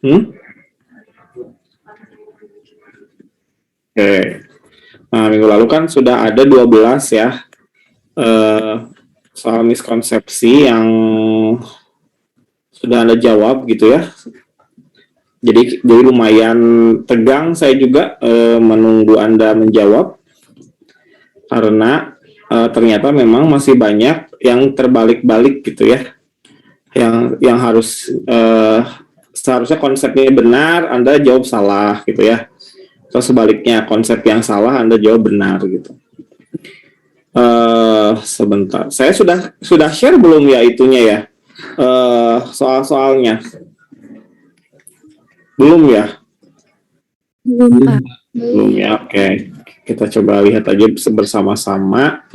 Hmm? Oke. Nah, minggu lalu kan sudah ada 12 ya soal miskonsepsi yang sudah Anda jawab gitu ya. Jadi lumayan tegang saya juga menunggu Anda menjawab karena ternyata memang masih banyak yang terbalik-balik gitu ya. Yang harus seharusnya konsepnya benar, Anda jawab salah gitu ya. Atau sebaliknya, konsep yang salah Anda jawab benar gitu. Sebentar, saya sudah share belum ya itunya ya, soal-soalnya belum ya? Belum, Pak. Belum ya, oke. Kita coba lihat aja bersama-sama.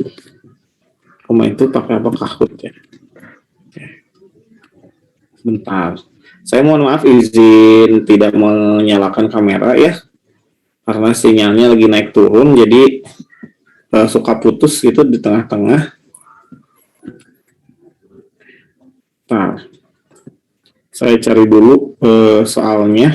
Itu pakai apa, Kahoot ya? Bentar, saya mohon maaf izin tidak menyalakan kamera ya, karena sinyalnya lagi naik turun, jadi suka putus gitu di tengah-tengah. Nah, saya cari dulu soalnya.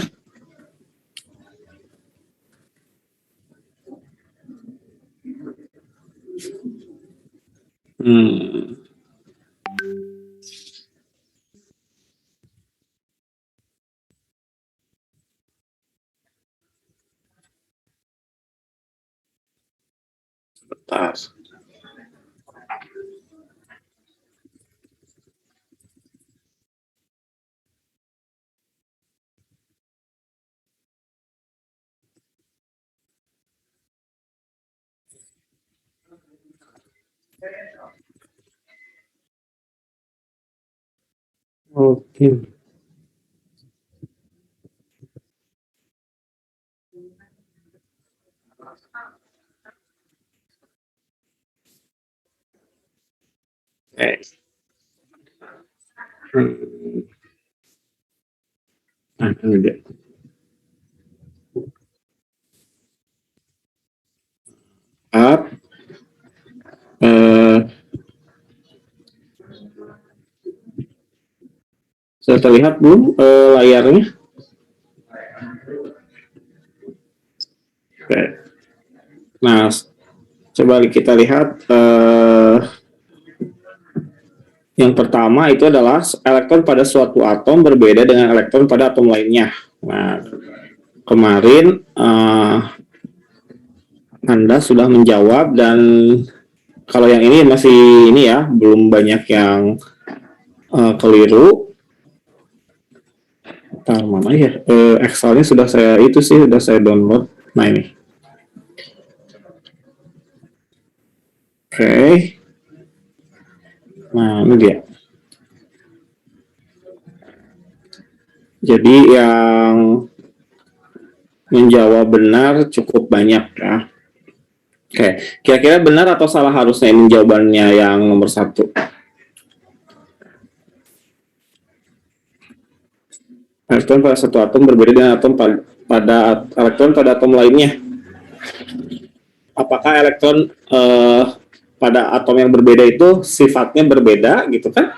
Bentar. Oke. Nah, ini dia. Up. Sudah terlihat belum layarnya? Oke. Nah, coba kita lihat yang pertama itu adalah elektron pada suatu atom berbeda dengan elektron pada atom lainnya. Nah, kemarin Anda sudah menjawab, dan kalau yang ini masih ini ya, belum banyak yang keliru. Bentar, mana ya? Excelnya sudah saya download. Nah, ini. Oke. Nah, ini dia. Jadi yang menjawab benar cukup banyak ya. Oke, kira-kira benar atau salah harusnya ini jawabannya yang nomor 1? Elektron pada satu atom berbeda dengan atom pada elektron pada atom lainnya. Apakah elektron pada atom yang berbeda itu sifatnya berbeda gitu kan?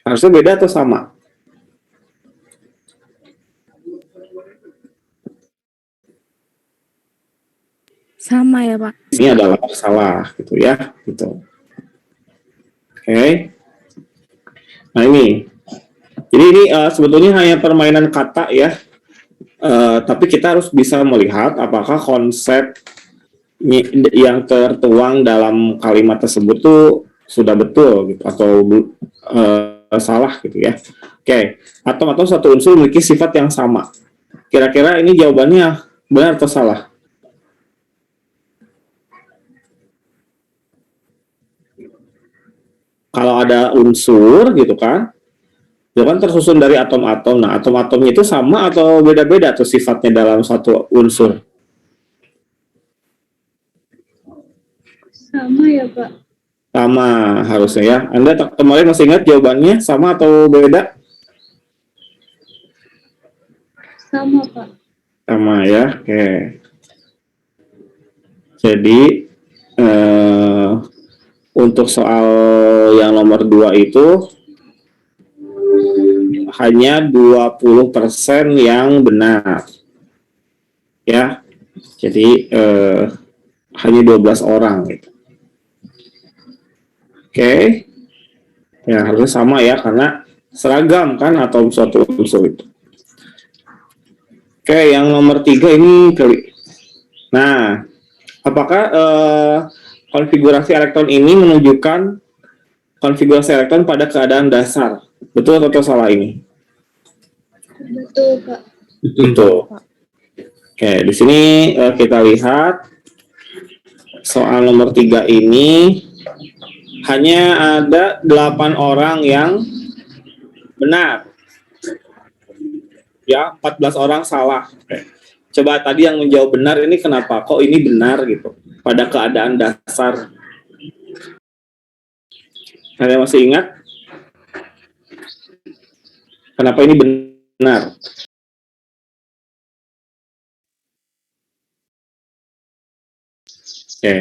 Harusnya beda atau sama? Sama ya, Pak. Ini adalah salah gitu ya, gitu. Oke. Nah, ini. Jadi ini sebetulnya hanya permainan kata ya. Tapi kita harus bisa melihat apakah konsep yang tertuang dalam kalimat tersebut tuh sudah betul gitu atau salah gitu ya. Oke, atom-atom satu unsur memiliki sifat yang sama. Kira-kira ini jawabannya benar atau salah? Kalau ada unsur gitu kan, itu kan tersusun dari atom-atom. Nah, atom-atomnya itu sama atau beda-beda tuh sifatnya dalam satu unsur? Sama ya, Pak. Sama harusnya ya. Anda kemarin masih ingat jawabannya sama atau beda? Sama, Pak. Sama ya. Oke. Jadi untuk soal yang nomor 2 itu hanya 20% yang benar. Ya. Jadi hanya 12 orang gitu. Oke. Ya, harusnya sama ya karena seragam kan atom suatu unsur itu. Oke, yang nomor 3 ini kali. Nah, apakah konfigurasi elektron ini menunjukkan konfigurasi elektron pada keadaan dasar? Betul atau salah ini? Betul, Pak. Betul. Oke, di sini kita lihat soal nomor 3 ini hanya ada 8 orang yang benar. Ya, 14 orang salah. Oke. Coba tadi yang menjawab benar ini kenapa? Kok ini benar gitu? Pada keadaan dasar. Ada yang masih ingat? Kenapa ini benar? Oke.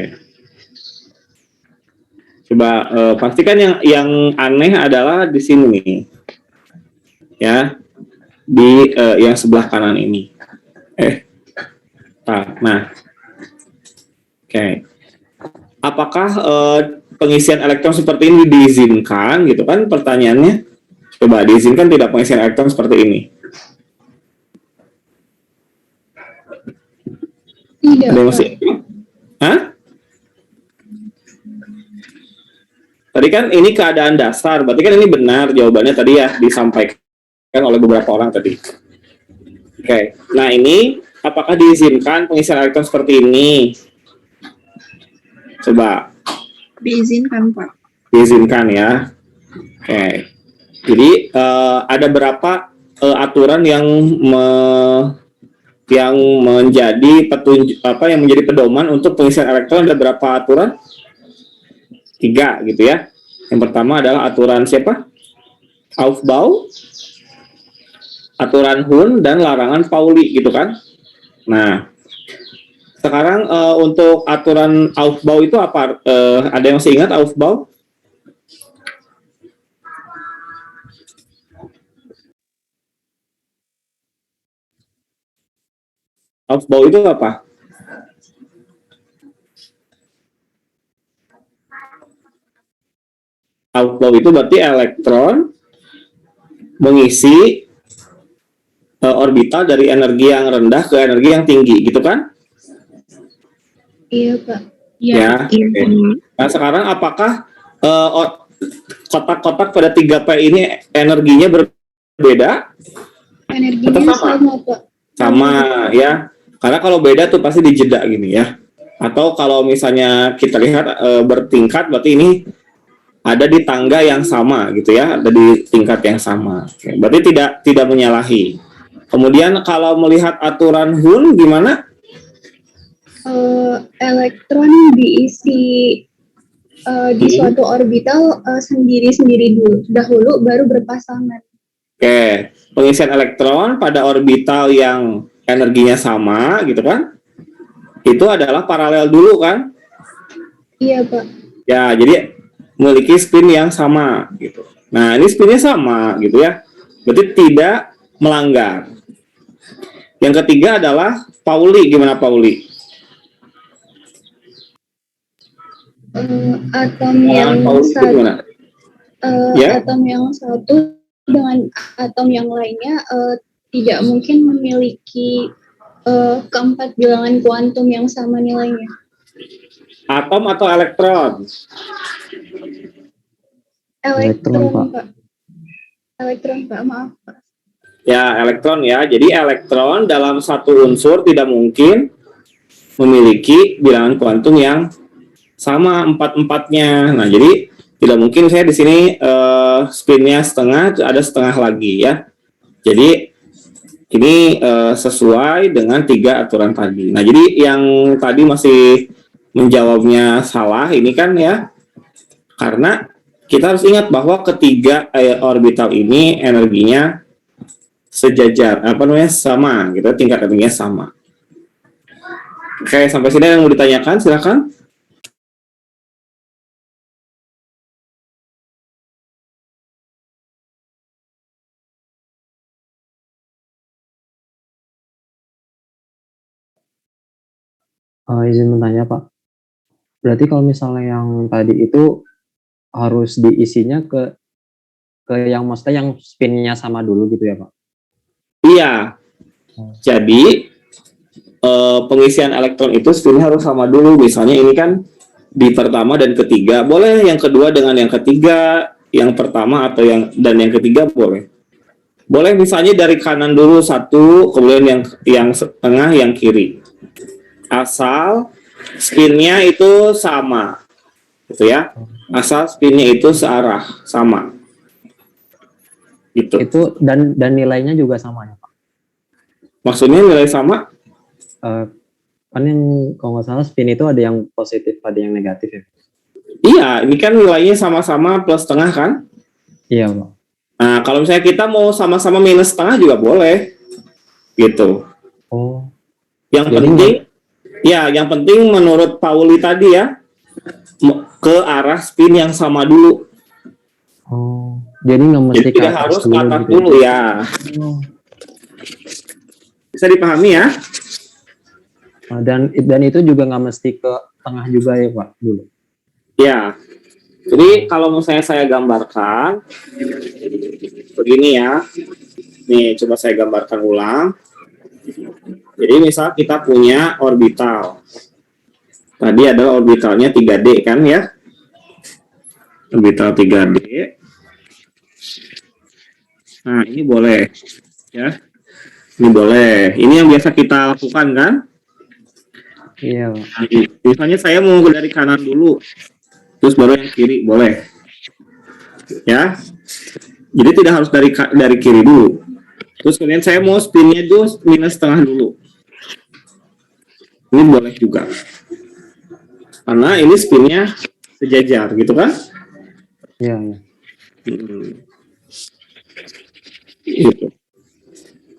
Coba pastikan yang aneh adalah di sini nih. Ya. Di yang sebelah kanan ini. Nah. Oke. Apakah pengisian elektron seperti ini diizinkan gitu kan pertanyaannya? Coba diizinkan tidak pengisian elektron seperti ini? Tidak, Ada yang Pak. masih? Hah? Tadi kan ini keadaan dasar, berarti kan ini benar jawabannya tadi ya disampaikan oleh beberapa orang tadi. Oke, nah ini apakah diizinkan pengisian elektron seperti ini? Coba. Diizinkan, Pak. Diizinkan ya. Oke. Jadi ada berapa aturan yang menjadi petunjuk yang menjadi pedoman untuk pengisian elektron? Ada berapa aturan? 3 gitu ya. Yang pertama adalah aturan siapa? Aufbau, aturan Hund, dan larangan Pauli gitu kan. Nah, sekarang untuk aturan Aufbau itu apa? Ada yang masih ingat Aufbau? Aufbau itu apa? Aufbau itu berarti elektron mengisi orbital dari energi yang rendah ke energi yang tinggi, gitu kan? Iya, Pak. Ya. Okay. Nah, sekarang apakah kotak-kotak pada 3P ini energinya berbeda? Energinya sama, Pak. Sama, ya. Karena kalau beda tuh pasti dijeda gini ya. Atau kalau misalnya kita lihat bertingkat, berarti ini ada di tangga yang sama gitu ya, ada di tingkat yang sama. Oke, berarti tidak menyalahi. Kemudian kalau melihat aturan Hund gimana? Elektron diisi di suatu orbital sendiri-sendiri dahulu baru berpasangan. Oke, pengisian elektron pada orbital yang energinya sama gitu kan? Itu adalah paralel dulu kan? Iya, Pak. Ya, jadi memiliki spin yang sama gitu. Nah, ini spinnya sama gitu ya. Berarti tidak melanggar. Yang ketiga adalah Pauli. Gimana Pauli? Atom yang satu, atom yang satu dengan atom yang lainnya tidak mungkin memiliki keempat bilangan kuantum yang sama nilainya. Atom atau elektron? Elektron, Pak. Elektron, Pak. Maaf, Pak. Ya, elektron ya. Jadi elektron dalam satu unsur tidak mungkin memiliki bilangan kuantum yang sama empat-empatnya. Nah, jadi tidak mungkin saya di sini spinnya setengah, ada setengah lagi ya. Jadi ini sesuai dengan 3 aturan tadi. Nah, jadi yang tadi masih menjawabnya salah ini kan ya, karena kita harus ingat bahwa ketiga orbital ini energinya sejajar, sama gitu, tingkat energinya sama. Oke, sampai sini yang mau ditanyakan silakan. Izin bertanya Pak, berarti kalau misalnya yang tadi itu harus diisinya ke yang maksudnya yang spinnya sama dulu gitu ya Pak? Iya, jadi pengisian elektron itu spinnya harus sama dulu. Misalnya ini kan di pertama dan ketiga, boleh yang kedua dengan yang ketiga, yang pertama atau yang ketiga boleh. Boleh misalnya dari kanan dulu satu, kemudian yang tengah, yang kiri. Asal spinnya itu sama, gitu ya. Asal spinnya itu searah, sama. Gitu. Itu dan nilainya juga sama ya Pak? Maksudnya nilai sama? Kan yang kalau nggak salah spin itu ada yang positif, ada yang negatif ya? Iya, ini kan nilainya sama-sama plus setengah kan? Iya Pak. Nah, kalau misalnya kita mau sama-sama minus setengah juga boleh, gitu. Oh, Yang jadi penting, ya, yang penting menurut Pauli tadi ya, ke arah spin yang sama dulu. Jadi nggak mesti Jadi ke tidak atas harus ke atas gitu dulu ya. Oh. Bisa dipahami ya? Dan itu juga nggak mesti ke tengah juga ya Pak dulu. Ya. Jadi kalau misalnya saya gambarkan begini ya. Nih, coba saya gambarkan ulang. Jadi misal kita punya orbital. Tadi adalah orbitalnya 3D kan ya? Orbital 3D. Nah, ini boleh ya. Ini boleh. Ini yang biasa kita lakukan kan? Iya Pak. Nah, misalnya saya mau dari kanan dulu, terus baru yang kiri, boleh. Ya. Jadi tidak harus dari kiri dulu. Terus kemudian saya mau spinnya itu minus setengah dulu. Ini boleh juga. Karena ini spinnya sejajar, gitu kan? Iya, iya. Gitu.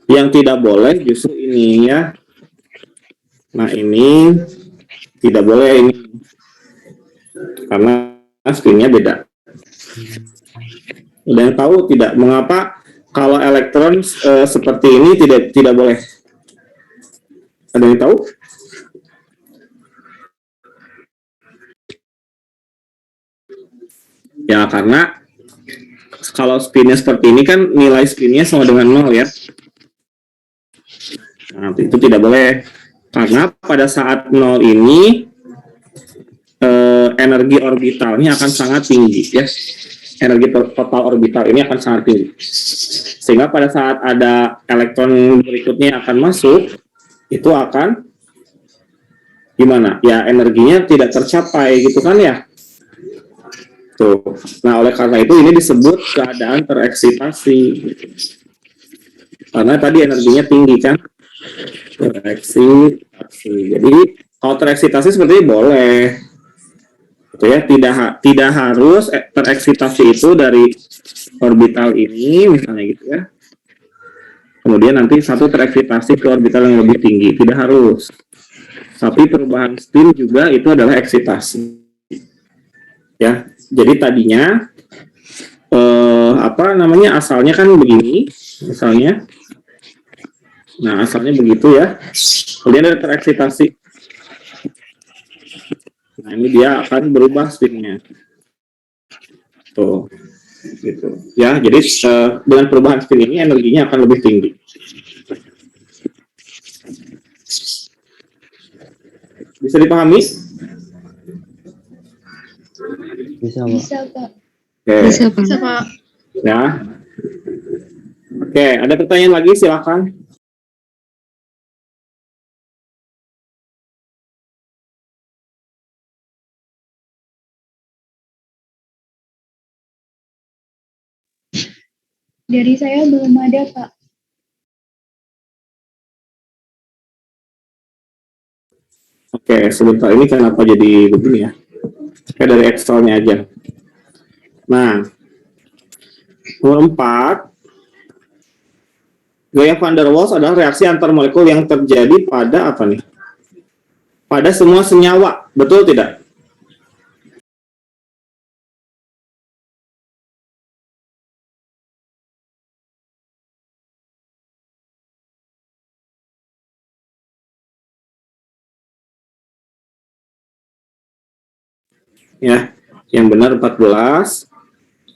Yang tidak boleh justru ini ya. Nah ini tidak boleh ini. Karena spinnya beda. Ada yang tahu tidak mengapa kalau elektron seperti ini tidak boleh? Ada yang tahu? Ya karena kalau spinnya seperti ini kan nilai spinnya sama dengan 0 ya. Nah, itu tidak boleh karena pada saat 0 ini energi orbitalnya akan sangat tinggi ya. Energi total orbital ini akan sangat tinggi. Sehingga pada saat ada elektron berikutnya akan masuk, itu akan gimana? Ya energinya tidak tercapai gitu kan ya. Tuh. Nah, oleh karena itu ini disebut keadaan tereksitasi. Karena tadi energinya tinggi kan. Tereksitasi. Jadi kalau tereksitasi seperti ini boleh. Gitu ya, tidak harus tereksitasi itu dari orbital ini misalnya gitu ya. Kemudian nanti satu tereksitasi ke orbital yang lebih tinggi, tidak harus. Tapi perubahan spin juga itu adalah eksitasi. Ya, jadi tadinya apa namanya asalnya kan begini, misalnya. Nah, asalnya begitu ya. Kemudian ada tereksitasi. Nah, ini dia akan berubah spinnya. Tuh, gitu. Ya, jadi dengan perubahan spin ini energinya akan lebih tinggi. Bisa dipahami? Bisa Pak. Bisa, Pak. Oke. Bisa Pak. Ya. Oke, ada pertanyaan lagi silakan. Dari saya belum ada, Pak. Oke, sebentar ini kenapa jadi begini ya? Kayak dari Excelnya aja. Nah, nomor 4, gaya van der Waals adalah reaksi antar molekul yang terjadi pada apa nih? Pada semua senyawa, betul tidak? ya. Yang benar 14,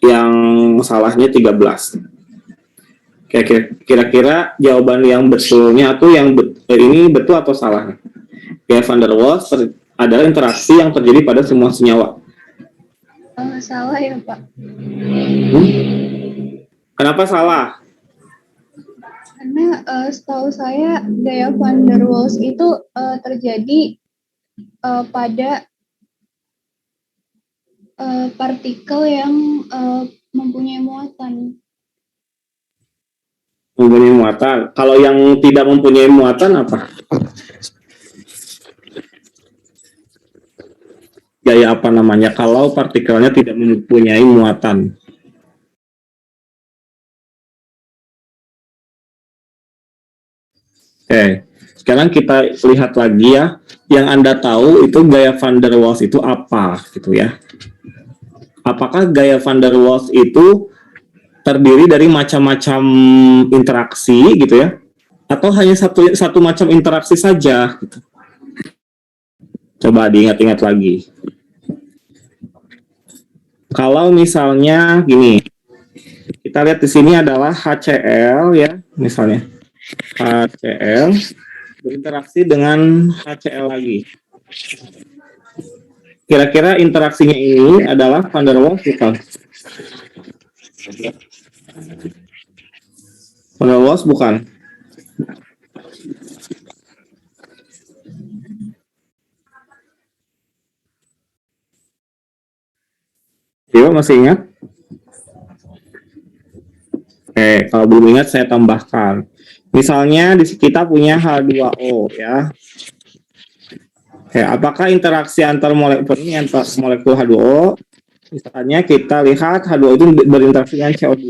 yang salahnya 13. Kira-kira jawaban yang betulnya tuh ini betul atau salah? Gaya van der Waals adalah interaksi yang terjadi pada semua senyawa. Salah ya Pak. Kenapa salah? Karena setahu saya gaya van der Waals itu terjadi pada partikel yang mempunyai muatan. Mempunyai muatan. Kalau yang tidak mempunyai muatan apa? Gaya apa namanya? Kalau partikelnya tidak mempunyai muatan. Oke, sekarang kita lihat lagi ya. Yang Anda tahu itu gaya van der Waals itu apa, gitu ya? Apakah gaya van der Waals itu terdiri dari macam-macam interaksi gitu ya, atau hanya satu macam interaksi saja gitu. Coba diingat-ingat lagi. Kalau misalnya gini, kita lihat di sini adalah HCl ya, misalnya HCl berinteraksi dengan HCl lagi. Kira-kira interaksinya ini adalah van der Waals bukan? Van der Waals bukan? Yo, masih ingat? Kalau belum ingat saya tambahkan. Misalnya di kita punya H2O ya. Apakah interaksi antar molekul ini antar molekul H2O? Misalnya kita lihat H2O itu berinteraksi dengan CO2.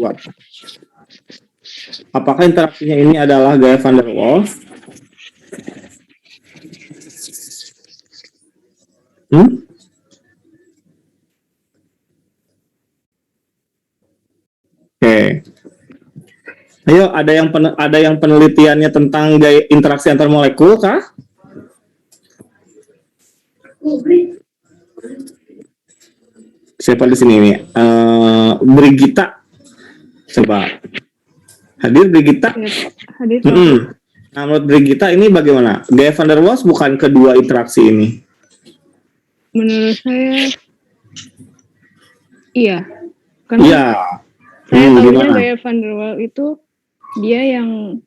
Apakah interaksinya ini adalah gaya van der Waals? Ayo, ada yang penelitiannya tentang gaya interaksi antar molekul kah? Siapa di sini nih? Brigita. Coba. Hadir Brigita? Hadir. Nah, menurut Brigita ini bagaimana? Gaya van der Waals bukan kedua interaksi ini? Menurut saya iya. Karena Iya. Saya tahunya Gimana? gaya van der Waals itu dia yang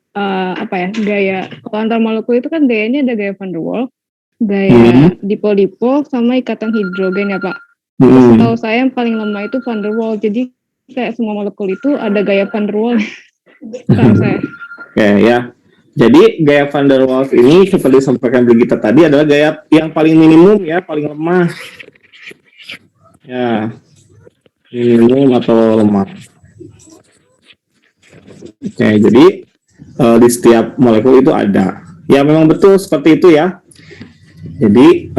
gaya kalau antar molekul itu kan gayanya ada gaya van der Waals, gaya dipol-dipol sama ikatan hidrogen ya Pak. Terus setahu saya yang paling lemah itu van der Waals. Jadi kayak semua molekul itu ada gaya van der Waals. Setahu saya. Oke ya. Jadi gaya van der Waals ini seperti disampaikan Brigita tadi adalah gaya yang paling minimum ya, paling lemah. Ya. Minimum atau lemah. Oke, jadi di setiap molekul itu ada. Ya memang betul seperti itu ya. Jadi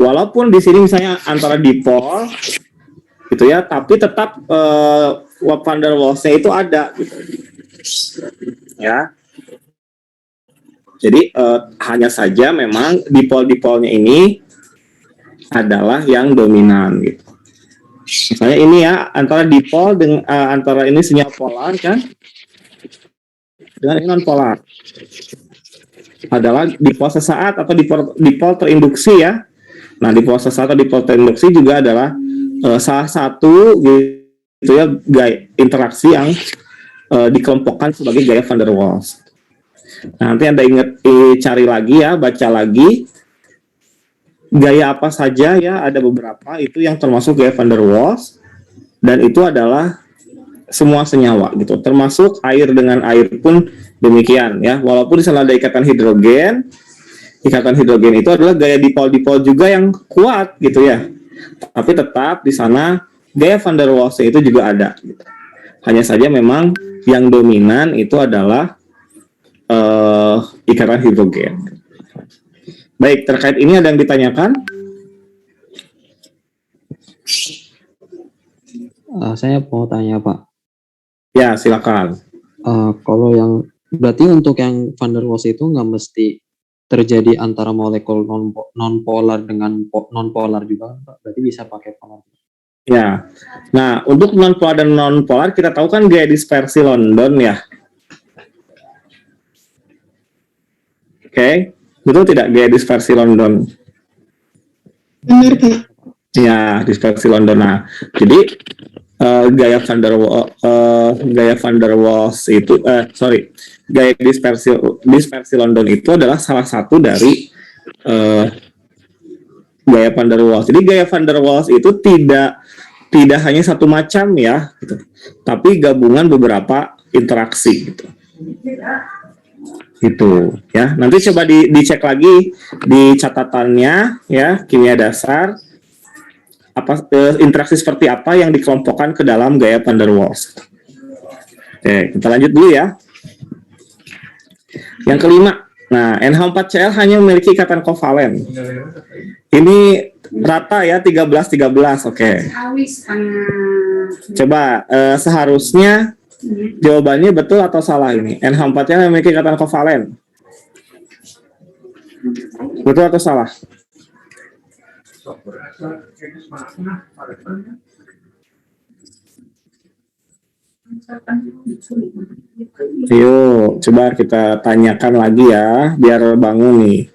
walaupun di sini misalnya antara dipol gitu ya, tapi tetap van der Waals-nya itu ada gitu. Ya. Jadi hanya saja memang dipol-dipolnya ini adalah yang dominan gitu. Misalnya ini ya antara dipol dengan antara ini sinyal polar kan dengan ini non polar adalah dipol sesaat atau dipol terinduksi ya. Nah dipol sesaat atau dipol terinduksi juga adalah salah satu gitu ya gaya interaksi yang dikelompokkan sebagai gaya van der Waals. Nah, nanti Anda ingat cari lagi ya, baca lagi gaya apa saja ya, ada beberapa itu yang termasuk gaya van der Waals dan itu adalah semua senyawa gitu, termasuk air dengan air pun demikian ya. Walaupun di sana ada ikatan hidrogen itu adalah gaya dipol-dipol juga yang kuat gitu ya. Tapi tetap di sana gaya van der Waals itu juga ada gitu. Hanya saja memang yang dominan itu adalah ikatan hidrogen. Baik, terkait ini ada yang ditanyakan? Saya mau tanya Pak. Ya, silakan. Kalau yang berarti untuk yang van der Waals itu nggak mesti terjadi antara molekul non-polar dengan non-polar juga, Pak. Berarti bisa pakai polar. Ya. Nah, untuk non-polar dan non-polar kita tahu kan gaya dispersi London ya. Oke, betul tidak gaya dispersi London? Benar, Kak. Ya, dispersi London. Nah, jadi gaya van der Waals itu gaya dispersi London itu adalah salah satu dari gaya van der Waals. Jadi gaya van der Waals itu tidak hanya satu macam ya, gitu, tapi gabungan beberapa interaksi gitu. Gitu ya. Nanti coba dicek lagi di catatannya ya, kimia dasar interaksi seperti apa yang dikelompokkan ke dalam gaya van der Waals. Oke, kita lanjut dulu ya. Yang kelima, nah NH4Cl hanya memiliki ikatan kovalen. Ini rata ya 13-13, oke. Coba seharusnya jawabannya betul atau salah ini? NH4Cl memiliki ikatan kovalen. Betul atau salah? Yuk, coba kita tanyakan lagi ya, biar bangun nih.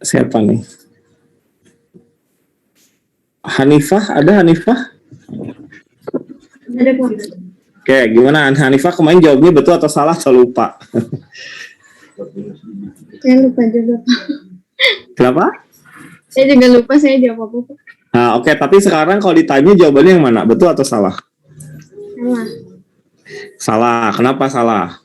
Siapa nih? Hanifah, ada Hanifah? Ada, Pak. Oke, gimana Hanifah kemarin jawabnya betul atau salah atau lupa? Saya lupa juga, Pak. Kenapa? Saya juga lupa saya jawab apa, Pak. Nah, oke, tapi sekarang kalau ditanya jawabannya yang mana? Betul atau salah? Salah. Salah. Kenapa salah?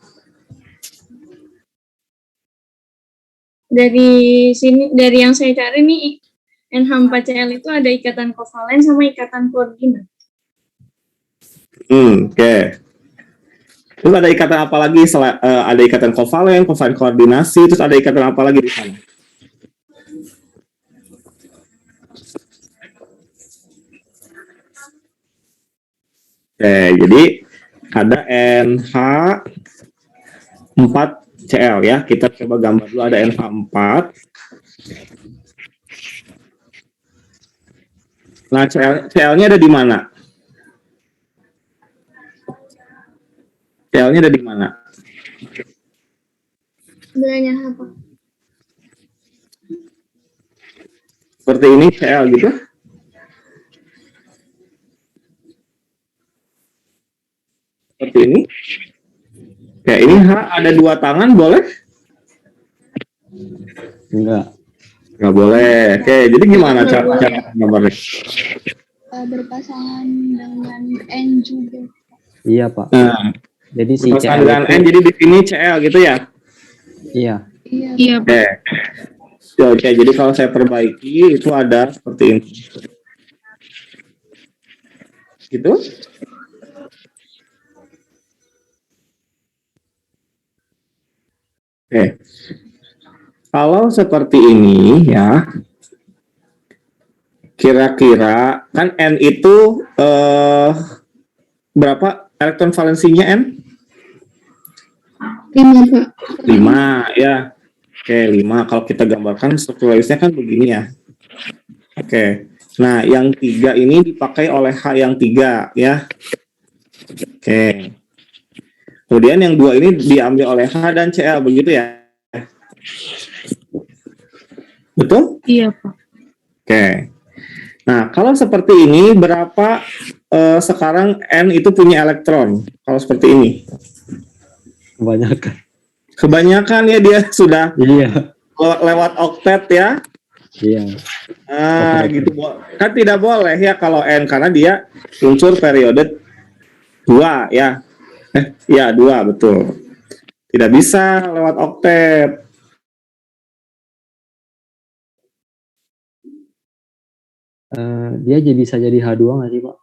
Dari sini, dari yang saya cari nih, NH4Cl itu ada ikatan kovalen sama ikatan koordinat. Oke. Terus ada ikatan apa lagi? Ada ikatan kovalen koordinasi, terus ada ikatan apa lagi di sana? Oke, jadi ada NH4Cl ya. Kita coba gambar dulu, ada NH4. Nah, Cl-nya ada di mana? Cl-nya ada di mana? Sebenarnya apa? Seperti ini Cl gitu. Seperti ini. Oke, ini H ada dua tangan, boleh? Enggak. Nggak boleh. Oke, jadi gimana cara gambarnya? Berpasangan dengan N juga. Iya, Pak. Nah, Jadi si berpasangan CL dengan itu N, jadi di sini Cl gitu ya? iya. Iya, Pak. Oke. Oke, jadi kalau saya perbaiki itu ada seperti ini. Gitu? Oke. Kalau seperti ini ya, kira-kira kan N itu berapa elektron valensinya N? 5, Pak. 5 ya. Oke, 5. Kalau kita gambarkan strukturalisnya kan begini ya. Oke. Nah, yang 3 ini dipakai oleh H yang 3 ya. Oke. Kemudian yang 2 ini diambil oleh H dan Cl, begitu ya? Betul? Iya, Pak. Oke. Nah, kalau seperti ini, berapa sekarang N itu punya elektron? Kalau seperti ini. Kebanyakan. Kebanyakan ya, dia sudah Iya. lewat oktet ya. Iya. Gitu. Kan tidak boleh ya kalau N, karena dia unsur periode 2 ya. Ya 2, betul. Tidak bisa lewat oktet. Dia bisa jadi H2 nggak sih, Pak?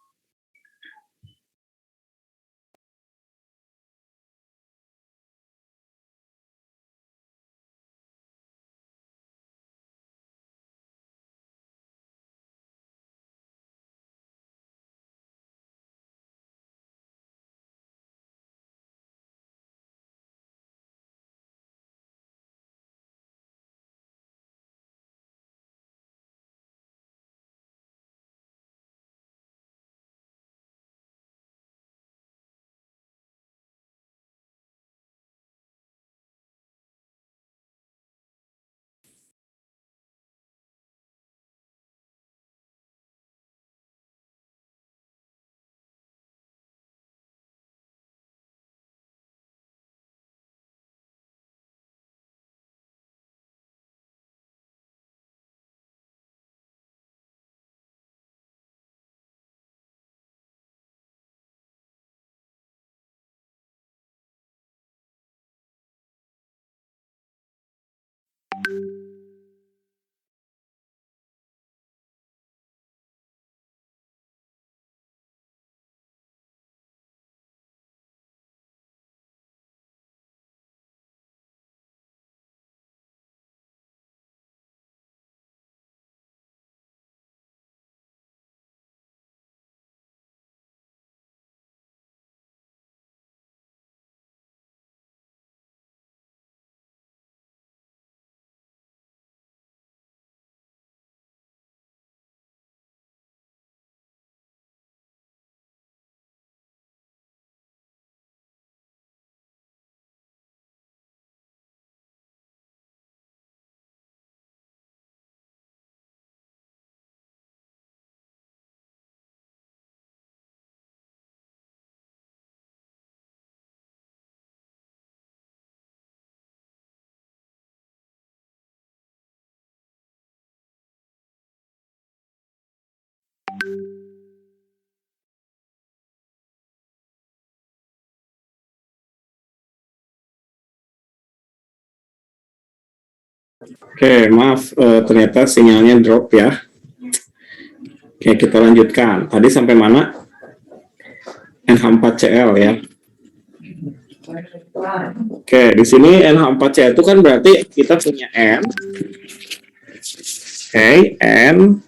Oke, maaf, ternyata sinyalnya drop ya. Oke, kita lanjutkan. Tadi sampai mana? NH4Cl ya. Oke, di sini NH4Cl itu kan berarti kita punya N. Oke, N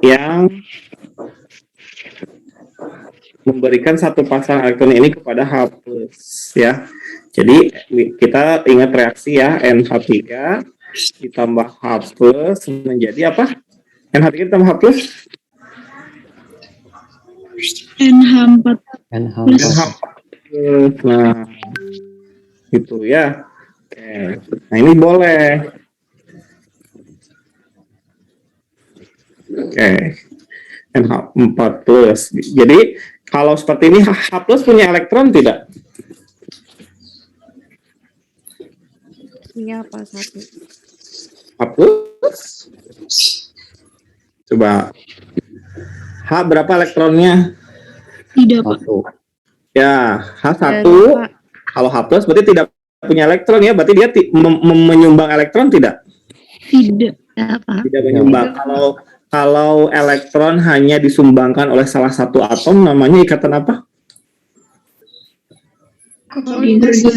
yang memberikan satu pasang elektron ini kepada H+ ya. Jadi kita ingat reaksi ya, NH3 ditambah H+ menjadi apa? NH3 ditambah H+? NH4. NH4. Nah, gitu ya. Oke. Nah, ini boleh. Oke. NH4+. Jadi, kalau seperti ini, H+ punya elektron tidak? Punya apa satu? H+. Coba. H berapa elektronnya? Tidak, Pak. Ya, H1. Pak. Kalau H+ berarti tidak punya elektron ya, berarti dia menyumbang elektron tidak? Tidak, Pak. Tidak menyumbang. Kalau elektron hanya disumbangkan oleh salah satu atom, namanya ikatan apa? Koordinasi.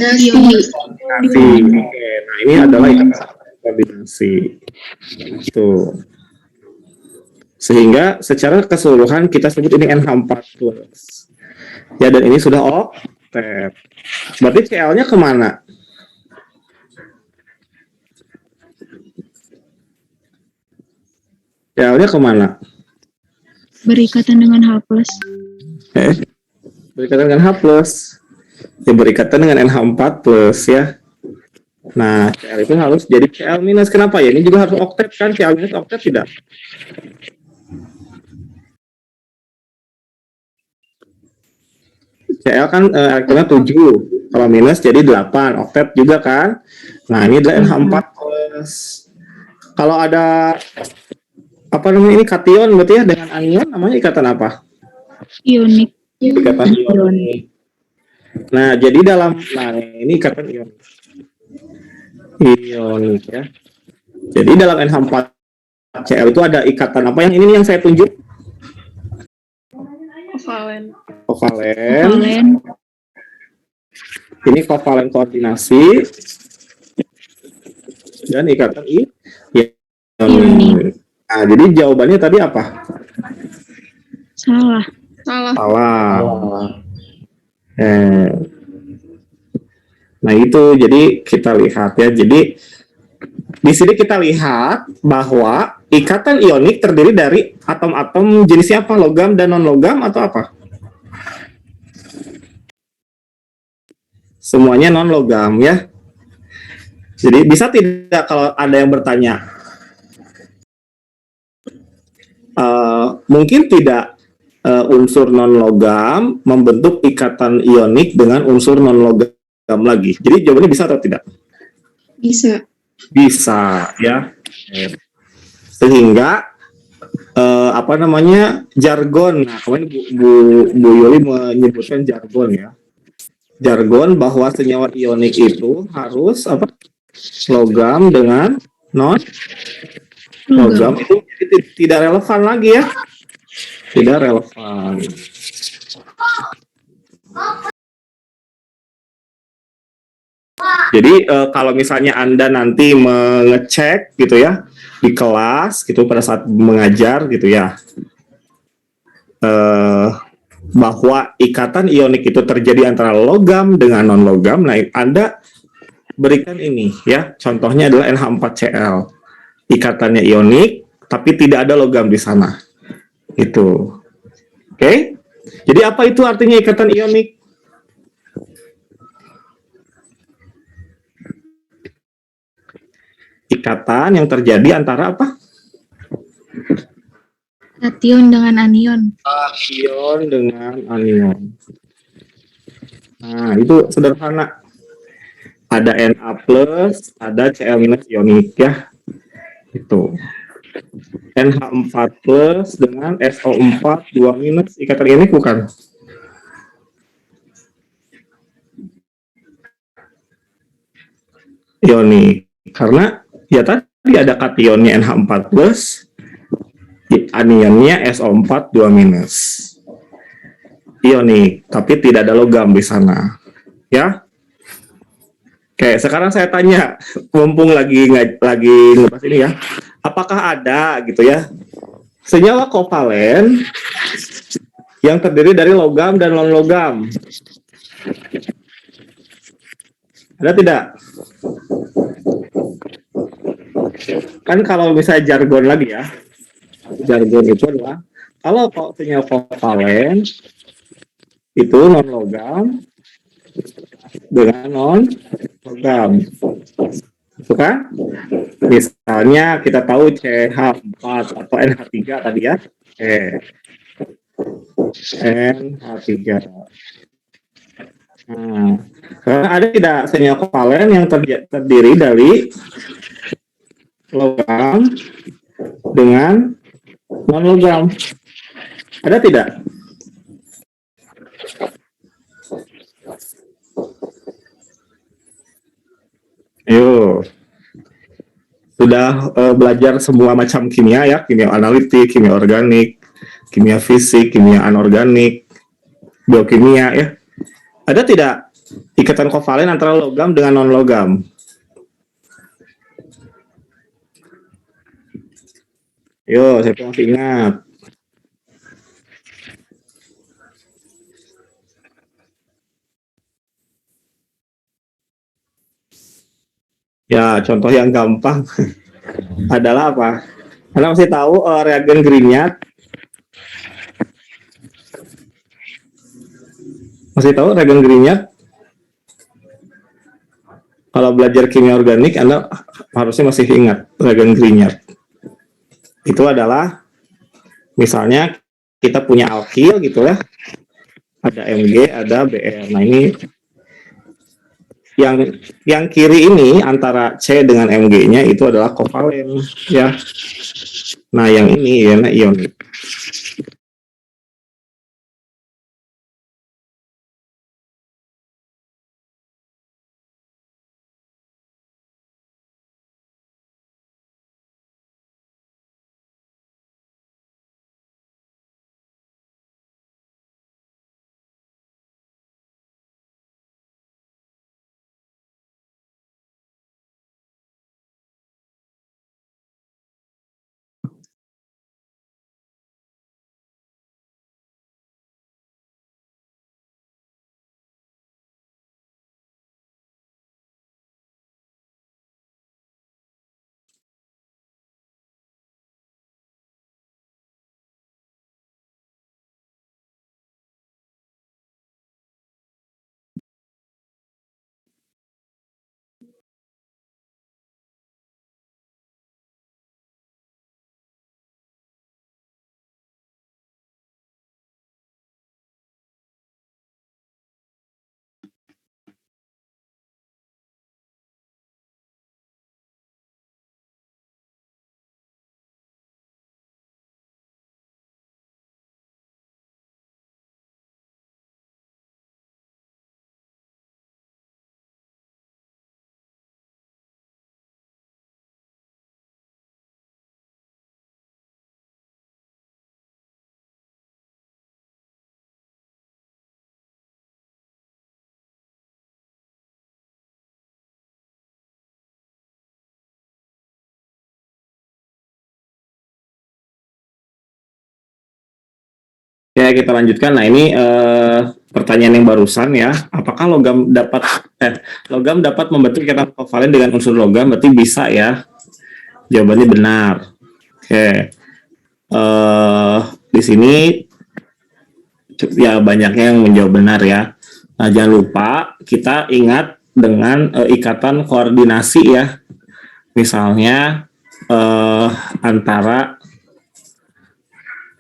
Oke, nah ini adalah ikatan koordinasi. Itu. Sehingga secara keseluruhan kita sebut ini NH4+. Ya, dan ini sudah oktet. Berarti Cl-nya kemana? Cl-nya kemana? Berikatan dengan H+. Berikatan dengan H+. Ya, berikatan dengan NH4+ ya. Nah, Cl itu harus jadi Cl-. Kenapa ya? Ini juga harus oktet kan? Cl- oktet tidak? Cl kan elektronnya 7, kalau minus jadi 8, oktet juga kan. Nah, ini adalah NH4+. Kalau ada apa namanya ini kation berarti ya, dengan anion namanya ikatan apa? Ionik. Ikatan ionik. Nah, jadi ini ikatan ionik. Ionik ya. Jadi dalam NH4Cl itu ada ikatan apa yang ini yang saya tunjuk? Kovalen. Ini kovalen koordinasi dan ikatan ionik. Nah, jadi jawabannya tadi apa? Salah. Nah, itu jadi kita lihat ya. Jadi di sini kita lihat bahwa ikatan ionik terdiri dari atom-atom jenisnya apa? Logam dan non-logam atau apa? Semuanya non-logam ya. Jadi bisa tidak kalau ada yang bertanya? Mungkin tidak unsur non-logam membentuk ikatan ionik dengan unsur non-logam lagi. Jadi jawabannya bisa atau tidak? Bisa. Bisa ya. Sehingga jargon. Nah, kemarin Bu Yuli menyebutkan jargon ya. jargon bahwa senyawa ionik itu harus apa? Logam dengan non logam Logam. itu jadi tidak relevan lagi ya. Tidak relevan. Jadi kalau misalnya Anda nanti mengecek gitu ya di kelas gitu pada saat mengajar gitu ya eh, bahwa ikatan ionik itu terjadi antara logam dengan non logam. Nah, Anda berikan ini ya. Contohnya adalah NH4Cl. Ikatannya ionik tapi tidak ada logam di sana. Itu. Oke? Jadi apa itu artinya ikatan ionik? Ikatan yang terjadi antara apa? Kation dengan anion. Kation dengan anion. Nah, itu sederhana. Ada Na plus, ada Cl minus ionik ya. Itu. NH4 plus dengan SO4 2 minus ikatan ionik bukan? Ionik. Karena ya tadi ada kationnya NH4 plus, anionnya SO4 2 minus. Ionik, tapi tidak ada logam di sana. Ya. Oke, sekarang saya tanya, mumpung lagi ngebahas ini ya, apakah ada gitu ya senyawa kovalen yang terdiri dari logam dan non logam? Ada tidak? Kan kalau misalnya jargon lagi ya, jargon itu adalah kalau senyawa kovalen itu non logam dengan non logam. Itu kan? Misalnya kita tahu CH4 atau NH3 tadi ya. NH3. Nah, ada tidak senyawa kovalen yang terdiri dari logam dengan non logam? Ada tidak? Ayo, sudah belajar semua macam kimia ya, kimia analitik, kimia organik, kimia fisik, kimia anorganik, biokimia ya. Ada tidak ikatan kovalen antara logam dengan non logam? Yo, siapa yang masih ingat? Ya, contoh yang gampang adalah apa? Anda masih tahu reagen Grignard? Masih tahu reagen Grignard? Kalau belajar kimia organik, Anda harusnya masih ingat reagen Grignard. Itu adalah misalnya kita punya alkil gitu ya, ada Mg, ada Br. Nah ini yang kiri ini antara C dengan Mg-nya itu adalah kovalen ya. Nah yang ini ya ionik. Ya, kita lanjutkan. Nah, ini pertanyaan yang barusan ya. Apakah logam dapat membentuk ikatan kovalen dengan unsur logam? Berarti bisa ya. Jawabannya benar. Oke. Di sini ya banyaknya yang menjawab benar ya. Nah, jangan lupa kita ingat dengan ikatan koordinasi ya. Misalnya antara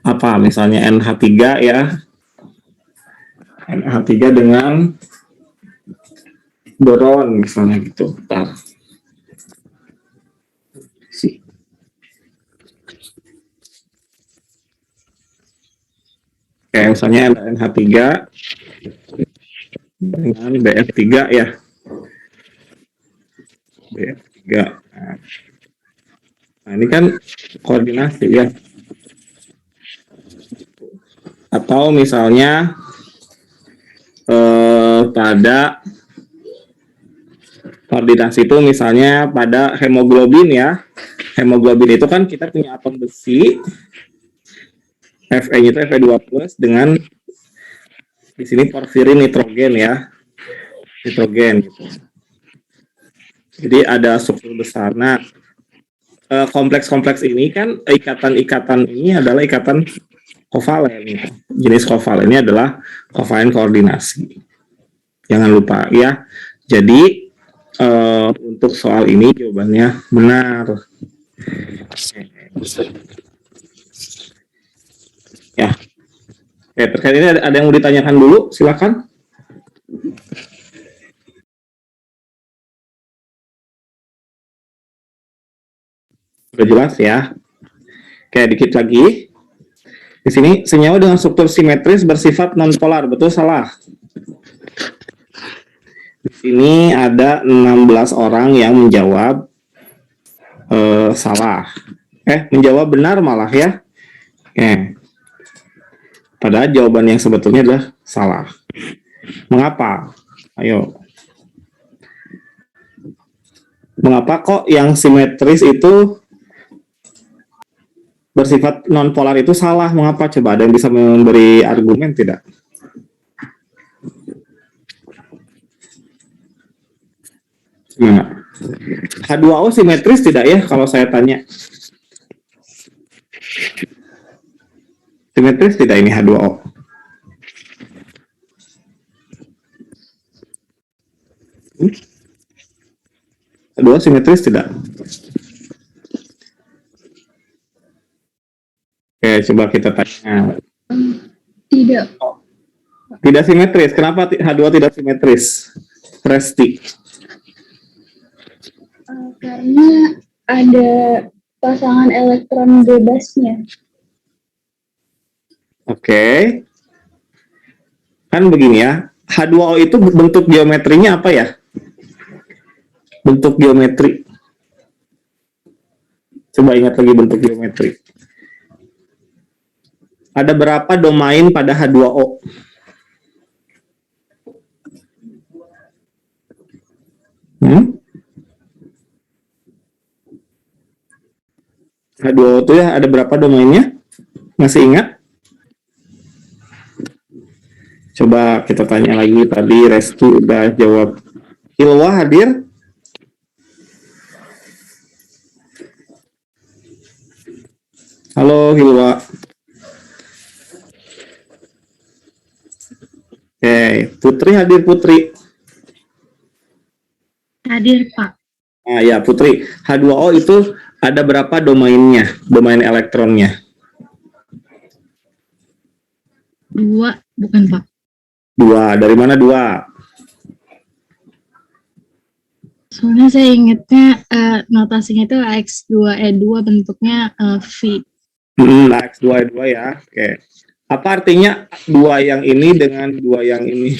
apa? Misalnya NH3 ya. NH3 dengan boron misalnya gitu. Bentar. Oke, misalnya ada NH3 dengan BF3 ya. BF3. Nah, ini kan koordinasi ya. Atau misalnya pada koordinasi itu misalnya pada hemoglobin ya. Hemoglobin itu kan kita punya atom besi, Fe itu Fe2+ dengan di sini porfirin nitrogen ya. Nitrogen gitu. Jadi ada struktur besar. Nah, kompleks-kompleks ini kan ikatan-ikatan ini adalah ikatan kovalen gitu. Jenis kovalen ini adalah kovalen koordinasi. Jangan lupa ya. Jadi untuk soal ini jawabannya benar. Ya. Oke, terkait ini ada yang mau ditanyakan dulu, silakan. Sudah jelas ya. Oke, dikit lagi. Di sini senyawa dengan struktur simetris bersifat nonpolar, betul salah? Di sini ada 16 orang yang menjawab salah. Menjawab benar malah ya. Oke. Padahal jawaban yang sebetulnya adalah salah. Mengapa? Ayo. Mengapa kok yang simetris itu bersifat nonpolar itu salah? Mengapa? Coba ada yang bisa memberi argumen tidak? Gimana? H2O simetris tidak ya kalau saya tanya? Simetris tidak ini H2O? H2O simetris tidak? Oke, coba kita tanya. Tidak. Tidak simetris. Kenapa H2O tidak simetris? Resti. Karena ada pasangan elektron bebasnya. Oke. Kan begini ya. H2O itu bentuk geometrinya apa ya? Bentuk geometri. Coba ingat lagi bentuk geometri. Ada berapa domain pada H2O? H2O itu ya ada berapa domainnya? Masih ingat? Coba kita tanya lagi, tadi Restu udah jawab. Hilwa hadir? Halo Hilwa. Oke, Putri hadir Putri. Hadir, Pak. Nah ya Putri, H2O itu ada berapa domainnya, domain elektronnya? 2, bukan, Pak. 2, dari mana 2? Soalnya saya ingatnya notasinya itu AX2E2 bentuknya V. AX2E2 ya, oke. Apa artinya 2 yang ini dengan 2 yang ini?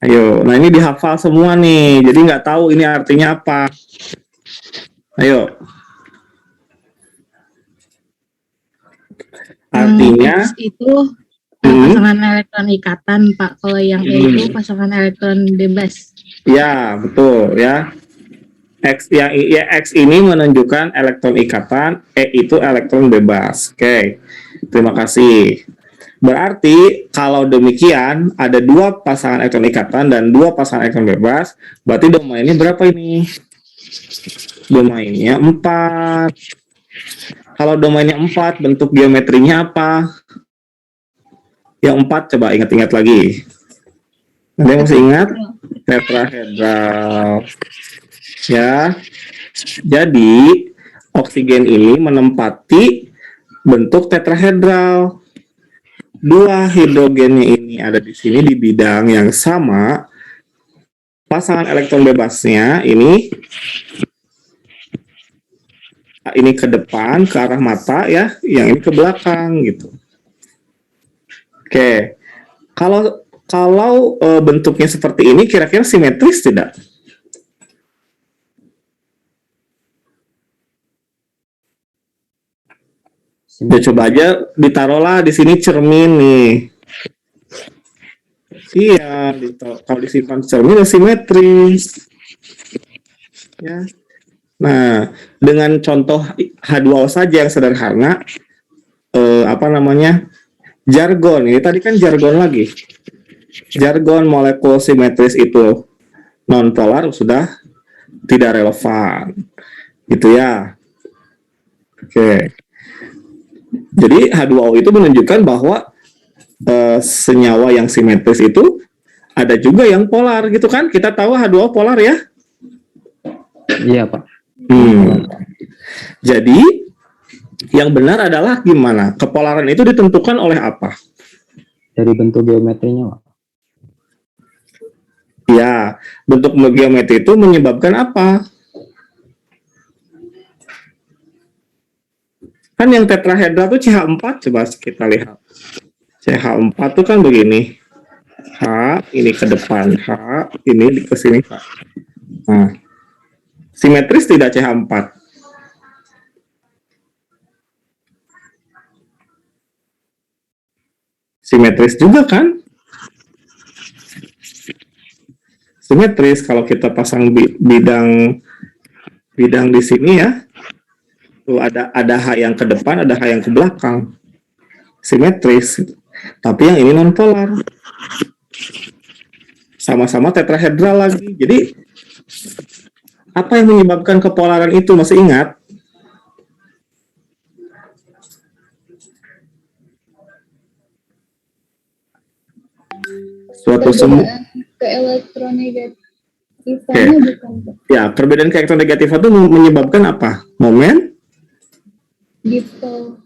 Ayo, nah ini dihafal semua nih, jadi nggak tahu ini artinya apa. Ayo. Artinya X itu pasangan elektron ikatan, Pak. Kalau yang E itu pasangan elektron bebas. Ya, betul ya. X ini menunjukkan elektron ikatan, E itu elektron bebas. Oke, terima kasih. Berarti kalau demikian ada dua pasangan elektron ikatan dan dua pasangan elektron bebas, berarti domainnya berapa ini? Domainnya 4. Kalau domainnya 4, bentuk geometrinya apa? Yang 4 coba ingat-ingat lagi. Ada yang masih ingat? Tetrahedral. Ya. Jadi oksigen ini menempati bentuk tetrahedral. Dua hidrogennya ini ada di sini di bidang yang sama. Pasangan elektron bebasnya ini ke depan, ke arah mata ya, yang ini ke belakang gitu. Oke, kalau bentuknya seperti ini, kira-kira simetris tidak? Ya, coba aja ditaruhlah di sini cermin nih. Iya, kalau disimpan cermin ya simetris. Ya. Nah, dengan contoh H2O saja yang sederhana, jargon. Ini tadi kan jargon lagi. Jargon molekul simetris itu non-polar sudah tidak relevan. Gitu ya. Oke. Jadi H2O itu menunjukkan bahwa senyawa yang simetris itu ada juga yang polar gitu kan? Kita tahu H2O polar ya? Iya, Pak. Jadi yang benar adalah gimana? Kepolaran itu ditentukan oleh apa? Dari bentuk geometrinya, Pak. Ya, bentuk geometri itu menyebabkan apa? Kan yang tetrahedral itu CH4, coba kita lihat. CH4 itu kan begini. H, ini ke depan. H, ini ke sini. Nah, simetris tidak CH4? Simetris juga kan? Simetris kalau kita pasang bidang di sini ya. Tuh ada H yang ke depan, ada H yang ke belakang. Simetris. Tapi yang ini nonpolar. Sama-sama tetrahedral lagi. Jadi apa yang menyebabkan kepolaran itu? Masih ingat? Suatu ke elektronegatifnya bukan, Pak. Ya, perbedaan ke elektronegatif itu menyebabkan apa? Momen dipol.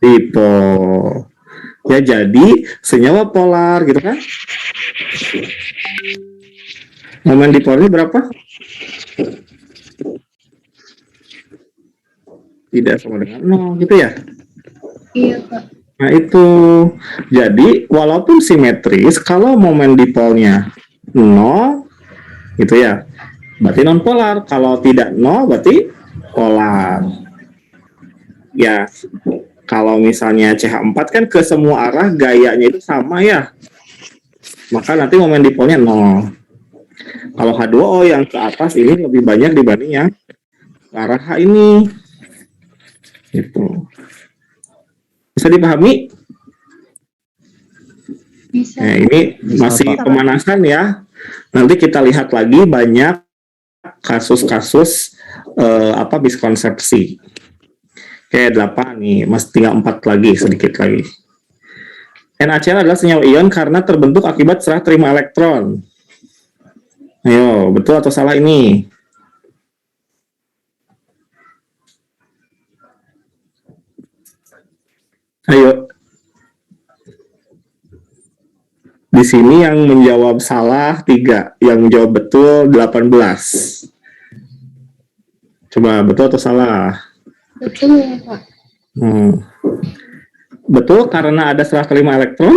Ya, jadi senyawa polar gitu kan? Momen dipolnya berapa? Tidak sama dengan 0 gitu ya? Iya, Pak. Nah itu, jadi walaupun simetris, kalau momen dipolnya 0, gitu ya, berarti non polar. Kalau tidak 0, berarti polar. Ya, kalau misalnya CH4 kan ke semua arah gayanya itu sama ya, maka nanti momen dipolnya 0. Kalau H2O yang ke atas ini lebih banyak dibanding yang ke arah H ini. Gitu. Bisa dipahami? Bisa. Nah, ini masih pemanasan ya. Nanti kita lihat lagi banyak kasus-kasus miskonsepsi. Oke, 8 nih, masih tinggal 4 lagi, sedikit lagi. NaCl adalah senyawa ion karena terbentuk akibat serah terima elektron. Ayo, betul atau salah ini? Ayo. Di sini yang menjawab salah 3, yang menjawab betul 18. Coba betul atau salah? Betul ya, Pak. Betul karena ada serah terima elektron?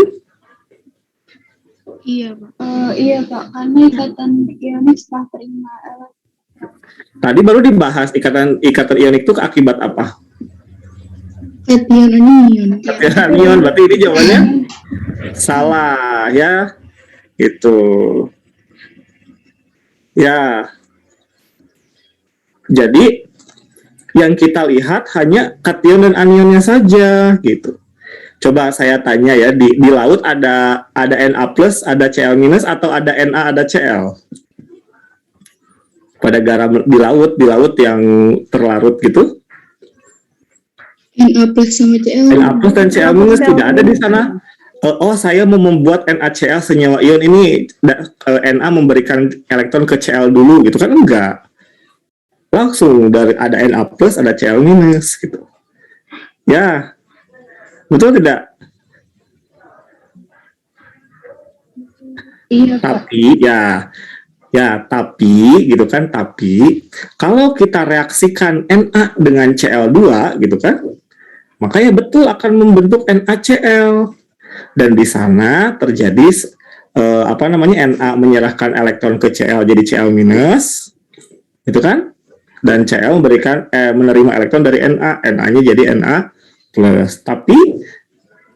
Iya, Pak. Iya, Pak. Karena ikatan ionik setelah terima elektron. Tadi baru dibahas ikatan ionik itu akibat apa? Kation anion. Kation anion, berarti ini jawabannya salah ya. Itu. Ya. Jadi yang kita lihat hanya kation dan anionnya saja gitu. Coba saya tanya ya, di laut ada Na plus, ada Cl minus, atau ada Na, ada Cl? Pada garam di laut yang terlarut gitu, Na plus sama Cl. Na plus dan Cl minus tidak ada di sana. Oh, saya mau membuat NaCl senyawa ion ini, Na memberikan elektron ke Cl dulu gitu kan, enggak. Langsung dari ada Na plus, ada Cl minus gitu. Ya, betul tidak? Iya, Pak. Tapi gitu kan, tapi kalau kita reaksikan Na dengan Cl2 gitu kan, makanya betul akan membentuk NaCl. Dan di sana terjadi Na menyerahkan elektron ke Cl jadi Cl minus, gitu kan? Dan Cl menerima elektron dari Na, Na-nya jadi Na plus. Tapi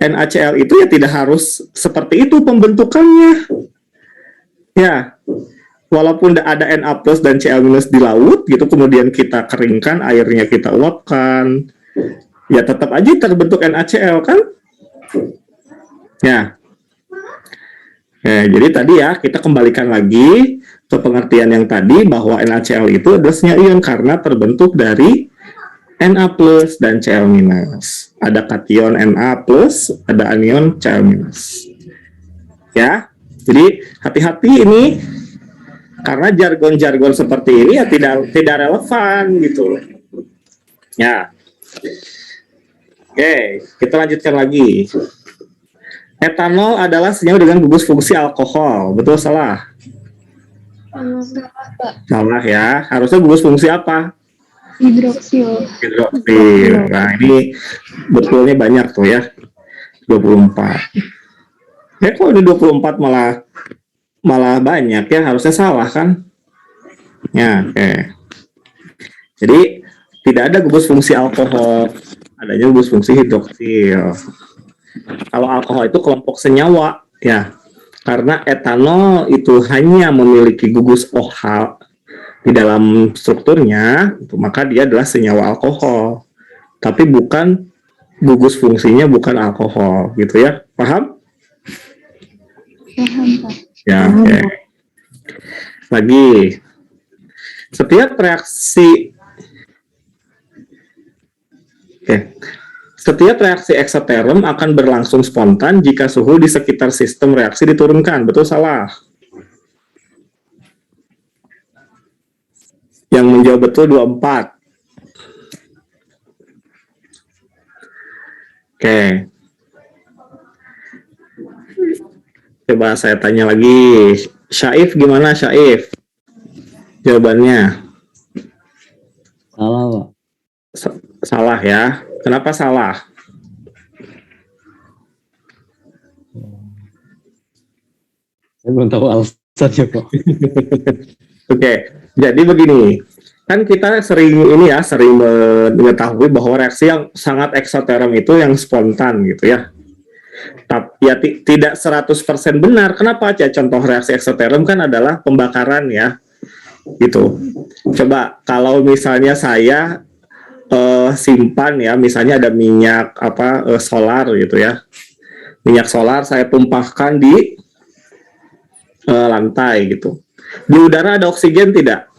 NaCl itu ya tidak harus seperti itu pembentukannya. Ya, walaupun ada Na plus dan Cl minus di laut gitu, kemudian kita keringkan, airnya kita uapkan, ya tetap aja terbentuk NaCl kan? Ya. Jadi tadi ya kita kembalikan lagi ke pengertian yang tadi bahwa NaCl itu adalah senyawa ion karena terbentuk dari Na plus dan Cl minus. Ada kation Na plus, ada anion Cl minus. Ya. Jadi hati-hati ini karena jargon-jargon seperti ini ya tidak relevan gitu. Ya. Oke, kita lanjutkan lagi. Etanol adalah senyawa dengan gugus fungsi alkohol. Betul salah? Salah, Pak. Salah ya. Harusnya gugus fungsi apa? Hidroksil. Hidroksil. Nah, ini betulnya banyak tuh ya. 24. Ya kok ini 24 malah banyak ya, harusnya salah kan? Ya, oke. Jadi tidak ada gugus fungsi alkohol, adanya gugus fungsi hidroksil. Kalau alkohol itu kelompok senyawa, ya, karena etanol itu hanya memiliki gugus OH di dalam strukturnya, maka dia adalah senyawa alkohol. Tapi bukan gugus fungsinya bukan alkohol, gitu ya, paham? Paham, Pak. Ya, oke. Lagi, setiap reaksi, setiap reaksi eksoterm akan berlangsung spontan jika suhu di sekitar sistem reaksi diturunkan. Betul salah? Yang menjawab betul 24. Oke. Coba saya tanya lagi. Syaif gimana Syaif? Jawabannya? Salah, Pak. Salah ya. Kenapa salah? Saya belum tahu alasannya, Pak. Oke, jadi begini. Kan kita sering mengetahui bahwa reaksi yang sangat eksoterm itu yang spontan gitu ya. Tapi ya tidak 100% benar. Kenapa? Ya, contoh reaksi eksoterm kan adalah pembakaran ya. Gitu. Coba kalau misalnya saya simpan ya, misalnya ada minyak solar gitu ya, minyak solar saya tumpahkan di lantai gitu, di udara ada oksigen tidak?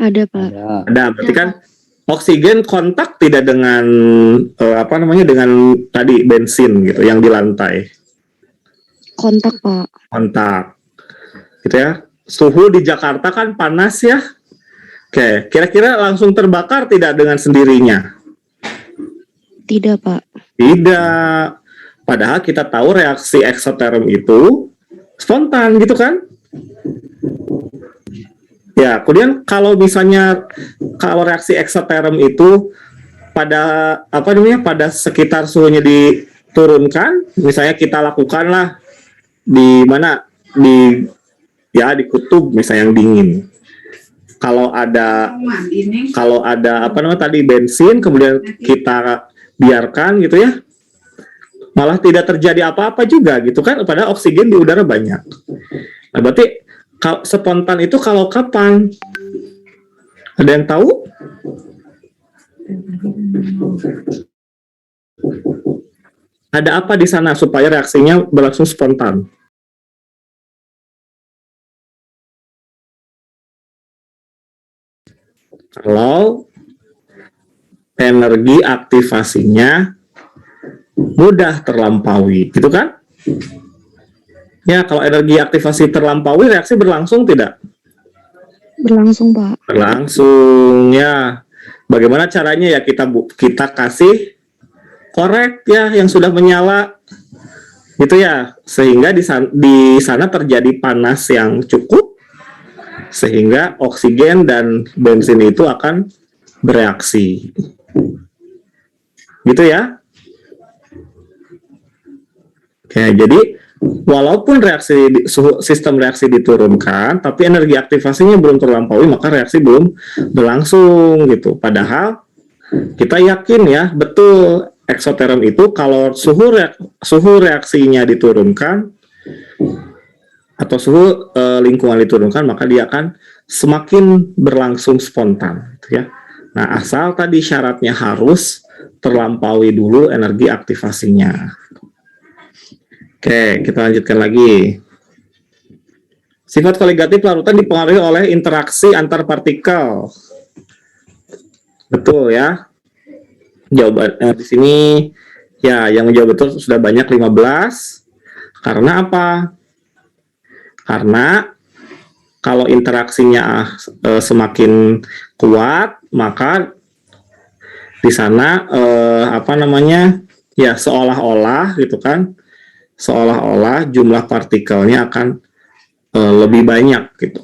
Ada, Pak. Ada, berarti kan oksigen kontak tidak dengan dengan tadi bensin gitu yang di lantai. Kontak, Pak. Kontak gitu ya. Suhu di Jakarta kan panas ya. Oke, kira-kira langsung terbakar tidak dengan sendirinya? Tidak, Pak. Tidak. Padahal kita tahu reaksi eksoterm itu spontan gitu kan? Ya, kemudian kalau reaksi eksoterm itu pada pada sekitar suhunya diturunkan, misalnya kita lakukanlah di mana di kutub misalnya yang dingin. Kalau ada bensin kemudian kita biarkan gitu ya, malah tidak terjadi apa-apa juga gitu kan, padahal oksigen di udara banyak. Nah, berarti spontan itu kalau kapan? Ada yang tahu? Ada apa di sana supaya reaksinya berlangsung spontan? Kalau energi aktivasinya mudah terlampaui, gitu kan? Ya, kalau energi aktivasi terlampaui, reaksi berlangsung tidak? Berlangsung, Pak. Berlangsung, ya. Bagaimana caranya ya kita kasih korek ya yang sudah menyala, gitu ya, sehingga di sana terjadi panas yang cukup, sehingga oksigen dan bensin itu akan bereaksi, gitu ya. Oke, jadi walaupun sistem reaksi diturunkan, tapi energi aktivasinya belum terlampaui, maka reaksi belum berlangsung gitu. Padahal kita yakin ya, betul eksoterm itu kalau suhu reaksinya diturunkan atau suhu lingkungan diturunkan, maka dia akan semakin berlangsung spontan, gitu ya. Nah, asal tadi syaratnya harus terlampaui dulu energi aktivasinya. Oke, kita lanjutkan lagi. Sifat koligatif larutan dipengaruhi oleh interaksi antar partikel. Betul ya. Jawaban di sini ya yang menjawab betul sudah banyak 15. Karena apa? Karena kalau interaksinya semakin kuat, maka di sana ya seolah-olah gitu kan, seolah-olah jumlah partikelnya akan lebih banyak gitu.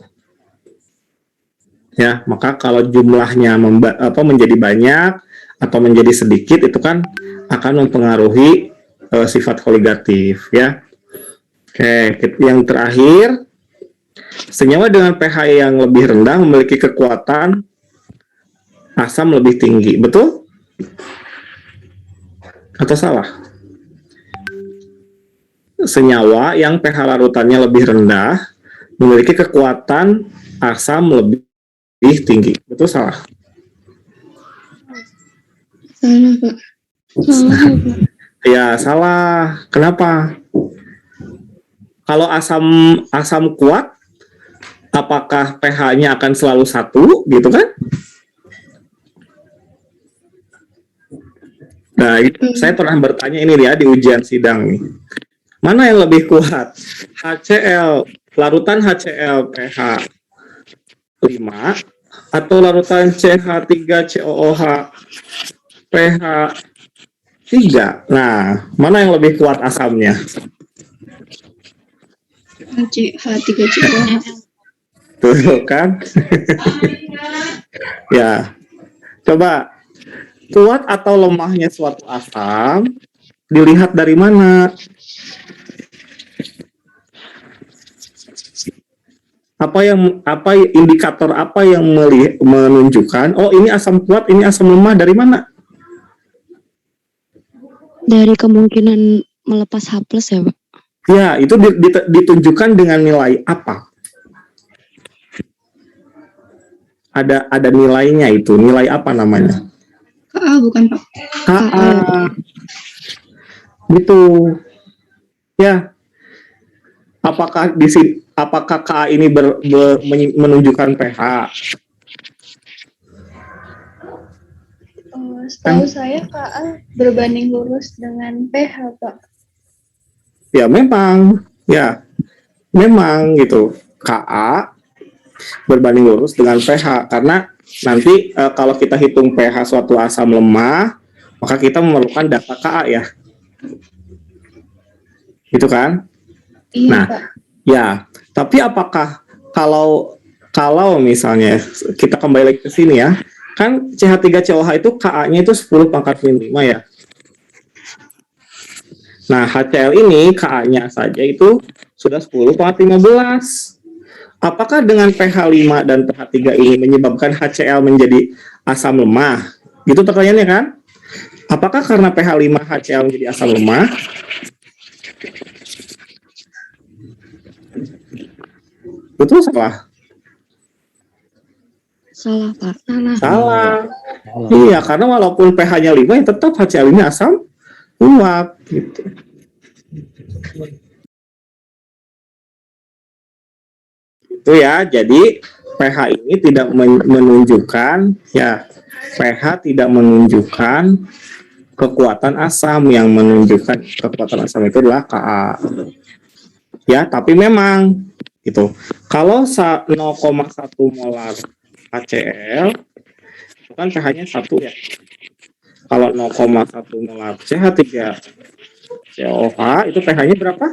Ya, maka kalau jumlahnya menjadi banyak atau menjadi sedikit, itu kan akan mempengaruhi sifat koligatif ya. Oke, yang terakhir, senyawa dengan pH yang lebih rendah memiliki kekuatan asam lebih tinggi, betul? Atau salah? Senyawa yang pH larutannya lebih rendah memiliki kekuatan asam lebih tinggi, betul salah? Salah, Pak. Salah, Pak. Ya, salah. Kenapa? Kalau asam kuat, apakah pH-nya akan selalu 1, gitu kan? Nah, saya pernah bertanya ini ya di ujian sidang nih. Mana yang lebih kuat? HCl, larutan HCl pH 5 atau larutan CH3COOH pH 3? Nah, mana yang lebih kuat asamnya? H3COOH. Tuh kan? Ya, coba kuat atau lemahnya suatu asam dilihat dari mana? Indikator apa yang menunjukkan oh ini asam kuat, ini asam lemah, dari mana? Dari kemungkinan melepas H+ ya, Pak? Ya, itu ditunjukkan dengan nilai apa? Ada nilainya itu. Nilai apa namanya? KA bukan, Pak? KA. Gitu. Ya. Apakah KA ini menunjukkan pH? Setahu saya KA berbanding lurus dengan pH, Pak. Ya memang gitu. KA berbanding lurus dengan pH, karena nanti kalau kita hitung pH suatu asam lemah, maka kita memerlukan data KA ya, gitu kan? Iya, Nah, Pak. ya, tapi apakah kalau misalnya kita kembali lagi ke sini ya, kan CH3COH itu KA-nya itu 10⁻⁵ ya. Nah, HCl ini KA-nya saja itu sudah 10⁻15. Apakah dengan pH 5 dan pH 3 ini menyebabkan HCl menjadi asam lemah? Itu pertanyaannya kan? Apakah karena pH 5 HCl menjadi asam lemah? Betul salah? Salah, Pak. Salah. Salah. Iya, karena walaupun pH-nya 5 ya tetap HCl ini asam uap gitu. Itu ya, jadi pH ini tidak menunjukkan ya, pH tidak menunjukkan kekuatan asam, yang menunjukkan kekuatan asam itu adalah Ka. Ya, tapi memang gitu. Kalau 0,1 molar HCl itu kan pH-nya 1 ya. Kalau 0,1 molar CH3 COH itu pH-nya berapa?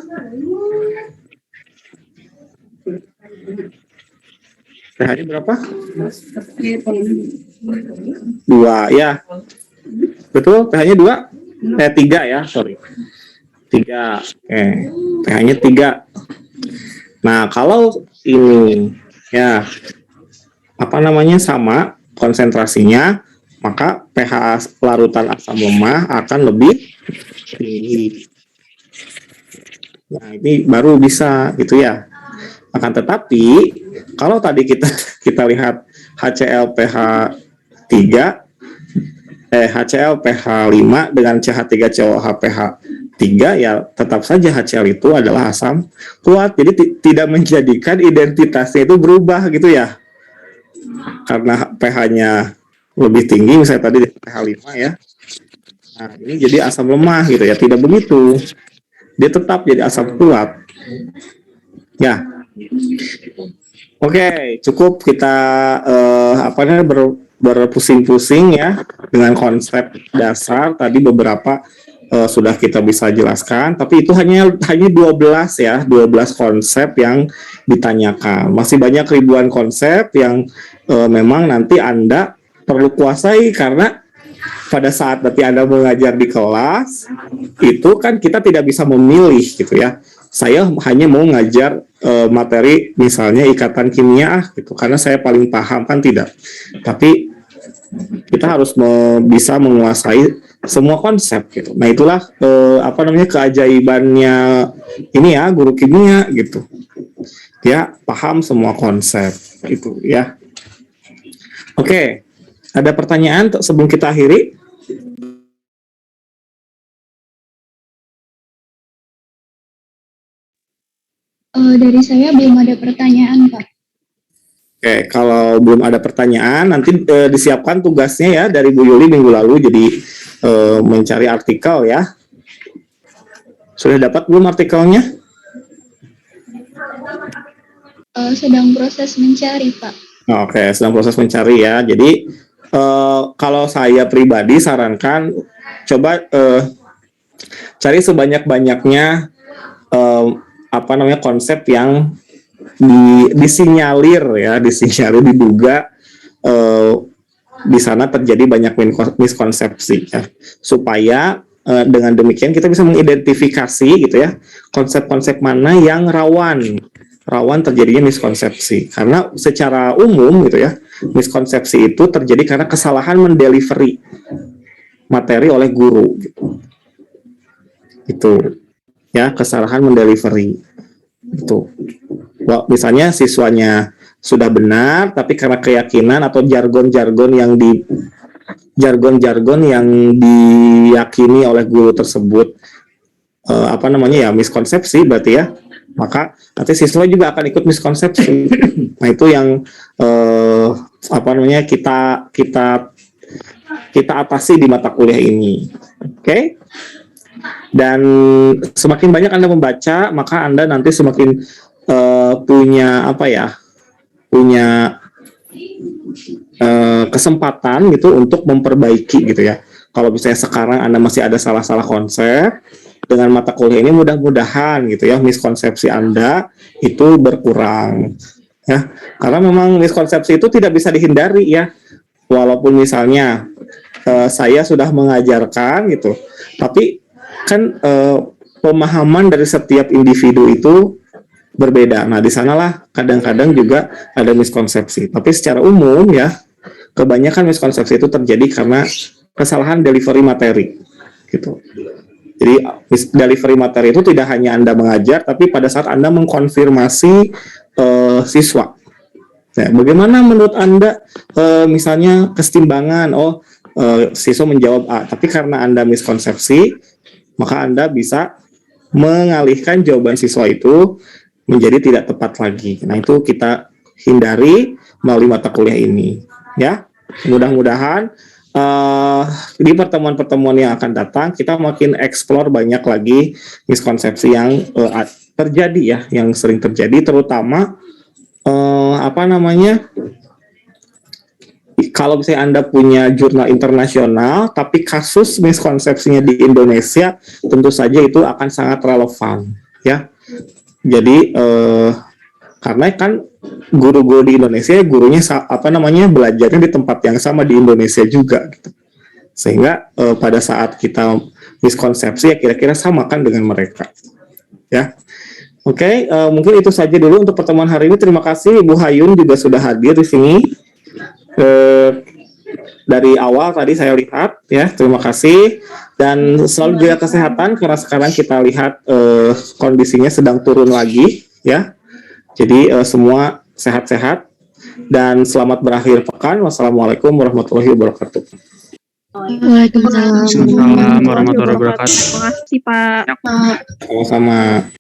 pH-nya berapa? 2 ya. Betul, pH-nya 2? 3 ya, sorry. 3. Oke. pH-nya 3. Nah, kalau ini ya apa namanya sama konsentrasinya, maka pH larutan asam lemah akan lebih tinggi. Nah, ini baru bisa gitu ya. Akan tetapi kalau tadi kita lihat HCl pH 3 HCl pH 5 dengan CH3COH pH 3 ya tetap saja HCl itu adalah asam kuat. Jadi tidak menjadikan identitasnya itu berubah gitu ya. Karena pH-nya lebih tinggi misalnya tadi pH 5 ya. Nah, ini jadi asam lemah gitu ya. Tidak begitu. Dia tetap jadi asam kuat. Ya. Oke, cukup kita berpusing-pusing ya dengan konsep dasar tadi beberapa sudah kita bisa jelaskan, tapi itu hanya 12 ya, 12 konsep yang ditanyakan. Masih banyak ribuan konsep yang memang nanti Anda perlu kuasai, karena pada saat nanti Anda mengajar di kelas itu kan kita tidak bisa memilih gitu ya. Saya hanya mau ngajar materi misalnya ikatan kimia gitu, karena saya paling paham, kan tidak. Tapi kita harus bisa menguasai semua konsep gitu. Nah, itulah keajaibannya ini ya, guru kimia gitu. Ya, paham semua konsep itu ya. Oke, ada pertanyaan sebelum kita akhiri? Dari saya belum ada pertanyaan, Pak. Oke, kalau belum ada pertanyaan, nanti disiapkan tugasnya ya dari Bu Yuli minggu lalu, jadi mencari artikel ya. Sudah dapat belum artikelnya? Sedang proses mencari, Pak. Oke, sedang proses mencari ya. Jadi kalau saya pribadi sarankan coba cari sebanyak-banyaknya konsep yang disinyalir diduga di sana terjadi banyak miskonsepsi ya. Supaya dengan demikian kita bisa mengidentifikasi gitu ya konsep-konsep mana yang rawan terjadinya miskonsepsi. Karena secara umum gitu ya, miskonsepsi itu terjadi karena kesalahan mendelivery materi oleh guru gitu. Itu ya, kesalahan mendelivery itu. Misalnya siswanya sudah benar, tapi karena keyakinan atau jargon-jargon yang diyakini oleh guru tersebut miskonsepsi berarti ya, maka nanti siswa juga akan ikut miskonsepsi. Nah, itu yang kita atasi di mata kuliah ini. Oke? Dan semakin banyak Anda membaca, maka Anda nanti semakin punya kesempatan gitu untuk memperbaiki gitu ya. Kalau misalnya sekarang Anda masih ada salah-salah konsep, dengan mata kuliah ini mudah-mudahan gitu ya miskonsepsi Anda itu berkurang ya. Karena memang miskonsepsi itu tidak bisa dihindari ya. Walaupun misalnya saya sudah mengajarkan gitu, tapi kan pemahaman dari setiap individu itu berbeda. Nah, di sanalah kadang-kadang juga ada miskonsepsi. Tapi secara umum ya, kebanyakan miskonsepsi itu terjadi karena kesalahan delivery materi gitu. Jadi delivery materi itu tidak hanya Anda mengajar, tapi pada saat Anda mengkonfirmasi siswa Nah, bagaimana menurut Anda misalnya kesetimbangan? Siswa menjawab A, tapi karena Anda miskonsepsi, maka Anda bisa mengalihkan jawaban siswa itu menjadi tidak tepat lagi. Nah, itu kita hindari melalui mata kuliah ini, ya. Mudah-mudahan di pertemuan-pertemuan yang akan datang kita makin explore banyak lagi miskonsepsi yang terjadi ya, yang sering terjadi, terutama kalau misalnya Anda punya jurnal internasional, tapi kasus miskonsepsinya di Indonesia, tentu saja itu akan sangat relevan, ya. Jadi karena kan guru-guru di Indonesia, gurunya belajarnya di tempat yang sama di Indonesia juga, gitu. Sehingga pada saat kita miskonsepsi, ya kira-kira sama kan dengan mereka, ya. Oke, mungkin itu saja dulu untuk pertemuan hari ini. Terima kasih Ibu Hayun juga sudah hadir di sini. Dari awal tadi saya lihat, ya, terima kasih, dan selalu jaga kesehatan karena sekarang kita lihat kondisinya sedang turun lagi, ya. Jadi semua sehat-sehat dan selamat berakhir pekan. Wassalamualaikum warahmatullahi wabarakatuh. Waalaikumsalam. Waalaikumsalam warahmatullahi wabarakatuh. Terima kasih Pak. Sama-sama.